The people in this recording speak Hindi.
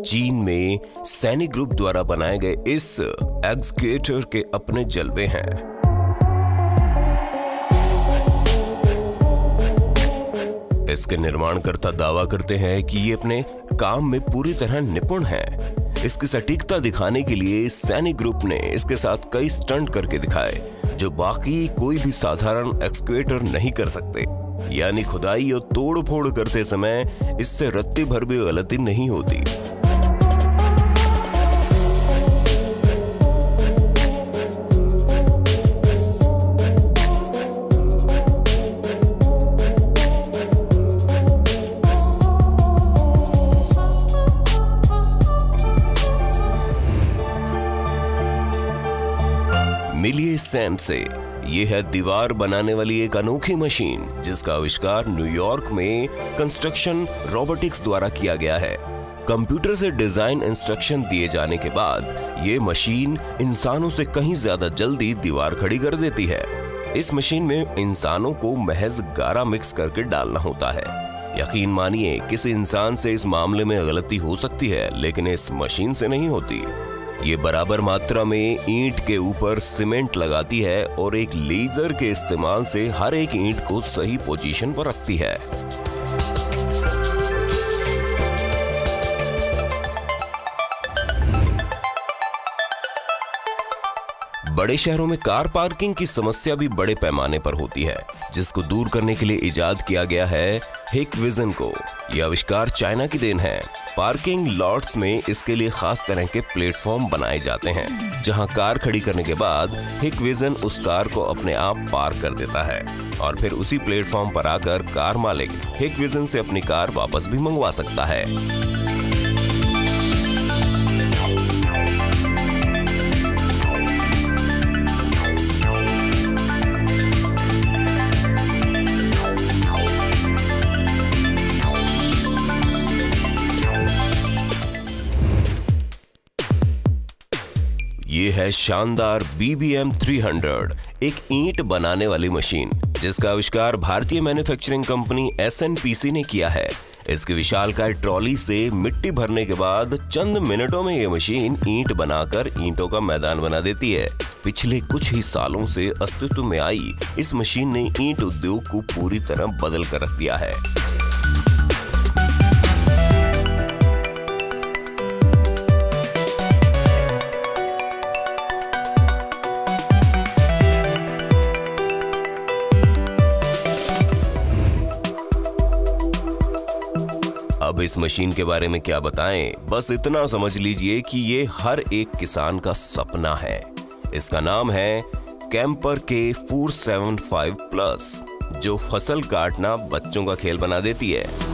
चीन में सैनिक ग्रुप द्वारा बनाए गए इस एक्सकेवेटर के अपने जलवे हैं। इसके निर्माणकर्ता दावा करते हैं कि ये अपने काम में पूरी तरह निपुण हैं। इसकी सटीकता दिखाने के लिए सैनिक ग्रुप ने इसके साथ कई स्टंट करके दिखाए जो बाकी कोई भी साधारण एक्सकेवेटर नहीं कर सकते। यानी खुदाई और तोड़ फोड़ करते समय इससे रत्ती भर भी गलती नहीं होती। मिलिए सैम से ये है दीवार बनाने वाली एक अनोखी मशीन जिसका आविष्कार न्यूयॉर्क में कंस्ट्रक्शन रोबोटिक्स द्वारा किया गया है। कंप्यूटर से डिजाइन इंस्ट्रक्शन दिए जाने के बाद ये मशीन इंसानों से कहीं ज्यादा जल्दी दीवार खड़ी कर देती है। इस मशीन में इंसानों को महज गारा मिक्स करके डालना होता है। यकीन मानिए किसी इंसान से इस मामले में गलती हो सकती है, लेकिन इस मशीन से नहीं होती। ये बराबर मात्रा में ईंट के ऊपर सीमेंट लगाती है और एक लेजर के इस्तेमाल से हर एक ईंट को सही पोजीशन पर रखती है। बड़े शहरों में कार पार्किंग की समस्या भी बड़े पैमाने पर होती है, जिसको दूर करने के लिए इजाद किया गया है हिकविजन को। यह आविष्कार चाइना की देन है। पार्किंग लॉट्स में इसके लिए खास तरह के प्लेटफॉर्म बनाए जाते हैं, जहां कार खड़ी करने के बाद हिकविजन उस कार को अपने आप पार कर देता है और फिर उसी प्लेटफॉर्म पर आकर कार मालिक हिकविजन से अपनी कार वापस भी मंगवा सकता है। ये है शानदार BBM 300, एक ईंट बनाने वाली मशीन जिसका आविष्कार भारतीय मैन्युफैक्चरिंग कंपनी SNPC ने किया है। इसकी विशालकाय ट्रॉली से मिट्टी भरने के बाद चंद मिनटों में ये मशीन ईंट बनाकर ईंटों का मैदान बना देती है। पिछले कुछ ही सालों से अस्तित्व में आई इस मशीन ने ईंट उद्योग को पूरी तरह बदल कर रख दिया है। अब इस मशीन के बारे में क्या बताएं, बस इतना समझ लीजिए कि ये हर एक किसान का सपना है। इसका नाम है कैंपर K475 प्लस, जो फसल काटना बच्चों का खेल बना देती है।